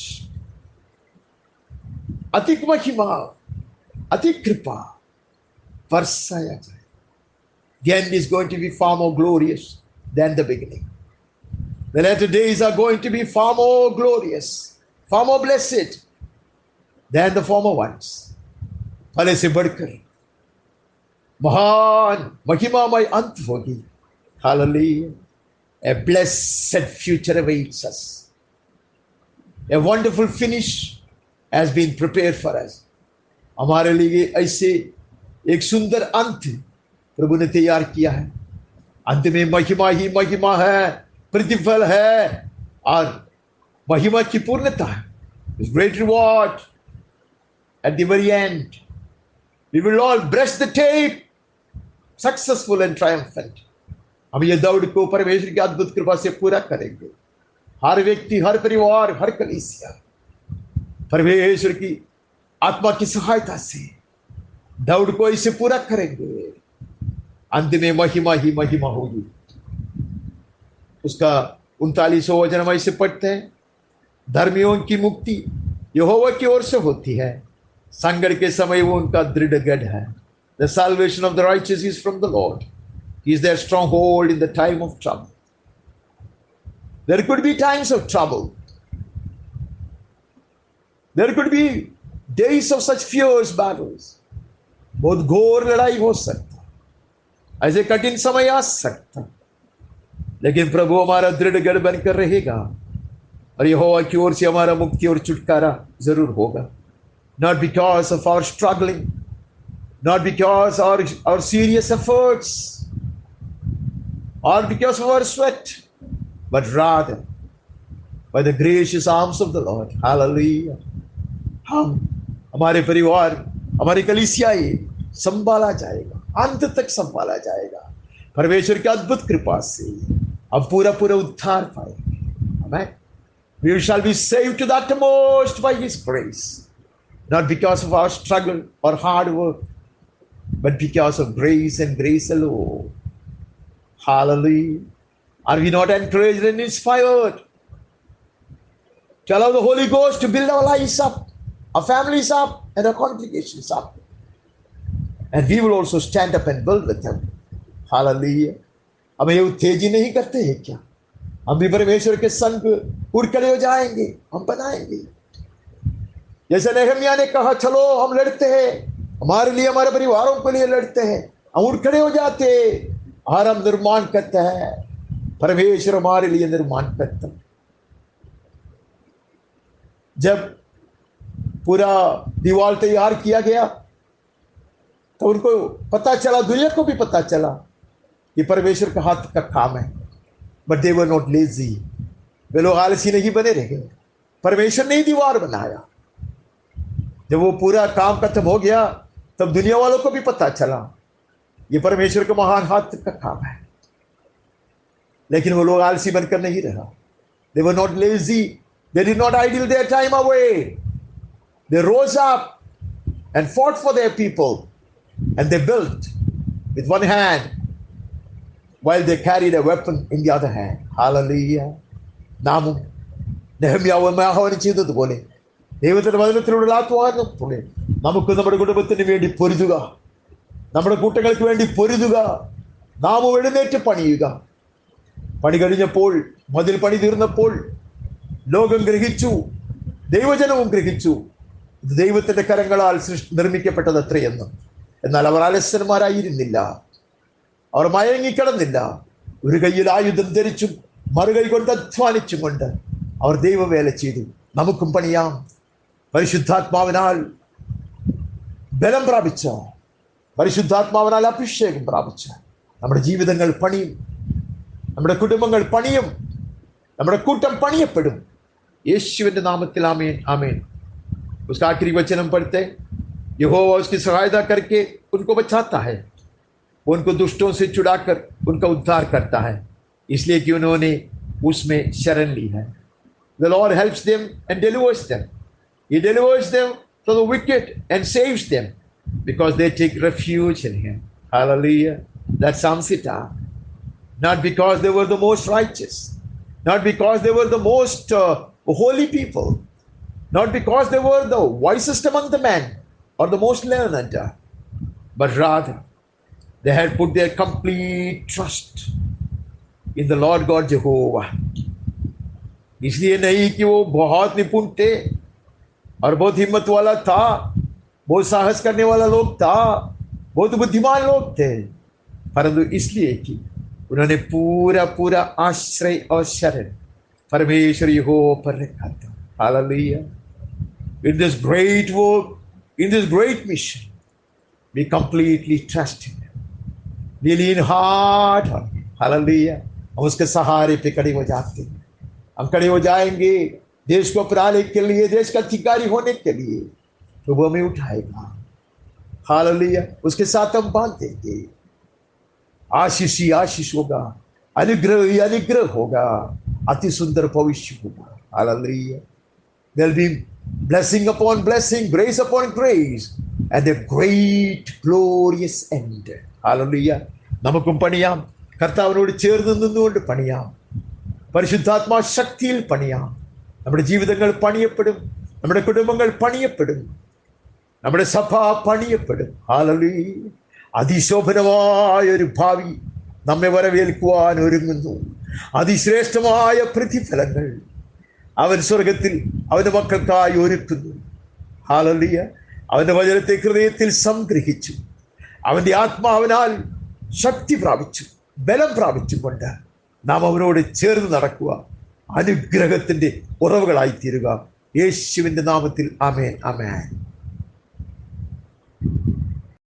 अधिक महिमा, अधिक कृपा बरसाया जाए। The end is going to be far more glorious than the beginning. The latter days are going to be far more glorious, far more blessed than the former ones. पहले से बढ़कर महान महिमामय अंत होगी। Hallelujah. A blessed future awaits us. A wonderful finish has been prepared for us. हमारे लिए ऐसे एक सुंदर अंत प्रभु ने तैयार किया है। अंत में महिमा ही महिमा है, प्रतिफल है और महिमा की पूर्णता है। Great reward at the very end. We will all brush the tape, successful and triumphant. हम ये दौड़ को परमेश्वर की अद्भुत कृपा से पूरा करेंगे। हर व्यक्ति, हर परिवार, हर कलीसिया परमेश्वर की आत्मा की सहायता से दौड़ को इसे पूरा करेंगे। अंत में महिमा ही महिमा होगी। उसका 39वां वचन हम इसे पढ़ते हैं। धर्मियों की मुक्ति यहोवा की ओर से होती है, संकट के समय वो उनका दृढ़ गढ़ है। The salvation of the righteous is from the Lord. He is their stronghold in the time of trouble. There could be times of trouble. There could be days of such fierce battles. बहुत घोर लड़ाई हो सकता, ऐसे कठिन समय आ सकता, लेकिन प्रभु हमारा दृढ़ गढ़ बनकर रहेगा और यहोवा की ओर से हमारा मुक्ति और छुटकारा जरूर होगा. Not because of our struggling, not because our serious efforts, or because of our sweat, but rather by the gracious arms of the Lord. Hallelujah. हमारे परिवार, हमारी कलीसिया संभाला जाएगा, अंत तक संभाला जाएगा परमेश्वर की अद्भुत कृपा से. अब पूरा पूरा उद्धार पाएंगे. Amen. We shall be saved to the uttermost by His grace, not because of our struggle or hard work, but because of grace and grace alone. Hallelujah. Are we not encouraged and inspired to allow the Holy Ghost to build our lives up, our families up, and our congregations up? And we will also stand up and build with them. Hallelujah. हमें ये उत्तेजित नहीं करते हैं क्या? हम भी परमेश्वर के संग उड़ खड़े हो जाएंगे, हम बनाएंगे. जैसे नेहमिया ने कहा, चलो हम लड़ते हैं, हमारे लिए, हमारे परिवारों के लिए लड़ते हैं. हम उड़ खड़े हो जाते और हम निर्माण करते हैं. परमेश्वर हमारे लिए निर्माण करता. जब पूरा दीवार तैयार किया गया तो उनको पता चला, दुनिया को भी पता चला ये परमेश्वर का हाथ का काम है. But they were not lazy. वे लोग आलसी नहीं बने रहे. परमेश्वर ने ही दीवार बनाया. जब वो पूरा काम खत्म हो गया तब दुनिया वालों को भी पता चला ये परमेश्वर का महान हाथ का काम है. लेकिन वो लोग आलसी बनकर नहीं रहा. They were not lazy. They did not idle their time away. They rose up and fought for their people, and they built with one hand while they carried a weapon in the other hand. Hallelujah. നാമും നെഹമ്യാവുമായി ആഹ്വാനം ചെയ്തതുപോലെ ദൈവത്തിന്റെ വചനത്തിലൂടെ ആത്മാവാനത്തോടെ നമുക്ക് നമ്മുടെ കുടുംബത്തിന് വേണ്ടി പൊരുതുക, നമ്മുടെ കൂട്ടങ്ങൾക്ക് വേണ്ടി പൊരുതുക. നാമും എഴുന്നേറ്റ് പണിയുക. പണി കഴിഞ്ഞപ്പോൾ, മതിൽ പണി തീർന്നപ്പോൾ ലോകം ഗ്രഹിച്ചു, ദൈവജനവും ഗ്രഹിച്ചു ഇത് ദൈവത്തിന്റെ കരങ്ങളാൽ നിർമ്മിക്കപ്പെട്ടത് അത്രയെന്ന്. എന്നാൽ അവർ അലസന്മാരായിരുന്നില്ല, അവർ മയങ്ങിക്കിടന്നില്ല. ഒരു കയ്യിൽ ആയുധം ധരിച്ചും മറുകൈ കൊണ്ട് അധ്വാനിച്ചും കൊണ്ട് അവർ ദൈവവേല ചെയ്തു. നമുക്കും പണിയാം. പരിശുദ്ധാത്മാവിനാൽ ബലം പ്രാപിച്ച, പരിശുദ്ധാത്മാവിനാൽ അഭിഷേകം പ്രാപിച്ച നമ്മുടെ ജീവിതങ്ങൾ പണിയും, നമ്മുടെ കുടുംബങ്ങൾ പണിയും, നമ്മുടെ കൂട്ടം പണിയപ്പെടും. യേശുവിന്റെ നാമത്തിൽ ആമേൻ, ആമേൻ. उसका आखिरी वचन पढ़ते, यहोवा उसकी सहायता करके उनको बचाता है, वो उनको दुष्टों से छुड़ाकर उनका उद्धार करता है, इसलिए कि उन्होंने उसमें शरण ली है. The Lord helps them and delivers them. He delivers them from the wicked and saves them because they take refuge in Him. Hallelujah. That sums it up. Not because they were the most righteous, not because they were the most holy people, not because they were the wisest among the men or the most learned, but rather they had put their complete trust in the Lord God Jehovah. इसलिए नहीं कि वो बहुत निपुण थे और बहुत हिम्मत वाला था, बहुत साहस करने वाला लोग था, बहुत बुद्धिमान लोग थे, परंतु इसलिए कि उन्होंने पूरा पूरा आश्रय और शरण परमेश्वर यहोवा पर रखा था. Hallelujah. In this great work, in this great mission, we completely trust Him. We lean hard on Him. Hallelujah. हम उसके सहारे पे खड़े हो जाते हैं. हम खड़े हो जाएंगे देश को अपनाने के लिए, देश का अधिकारी होने के लिए. तो वो हमें उठाएगा. हालेलुया. उसके साथ हम बांध देंगे. आशीष ही आशीष होगा, अनुग्रह ही अनुग्रह होगा, अति सुंदर भविष्य होगा. Hallelujah. There'll be blessing upon blessing, grace upon grace, and a great glorious end. Hallelujah. നമുക്കും പണിയാം. കർത്താവിനോട് ചേർന്ന് നിന്നുകൊണ്ട് പണിയാം. പരിശുദ്ധാത്മാ ശക്തിയിൽ പണിയാം. നമ്മുടെ ജീവിതങ്ങൾ പണിയപ്പെടും, നമ്മുടെ കുടുംബങ്ങൾ പണിയപ്പെടും, നമ്മുടെ സഭ പണിയപ്പെടും. ഹല്ലേലൂയ. അതിശോഭനമായ ഒരു ഭാവി നമ്മെ വരവേൽക്കുവാൻ ഒരുങ്ങുന്നു. അതിശ്രേഷ്ഠമായ പ്രതിഫലങ്ങൾ അവൻ സ്വർഗത്തിൽ അവന്റെ മക്കൾക്കായി ഒരുക്കുന്നു. ഹല്ലേലൂയ. അവന്റെ വചനത്തെ ഹൃദയത്തിൽ സംഗ്രഹിച്ചു, അവന്റെ ആത്മാവിനാൽ ശക്തി പ്രാപിച്ചു, ബലം പ്രാപിച്ചുകൊണ്ട് നാം അവരോട് ചേർന്ന് നടക്കുക, അനുഗ്രഹത്തിന്റെ ഉറവുകളായിത്തീരുക. യേശുവിന്റെ നാമത്തിൽ ആമേൻ, ആമേൻ.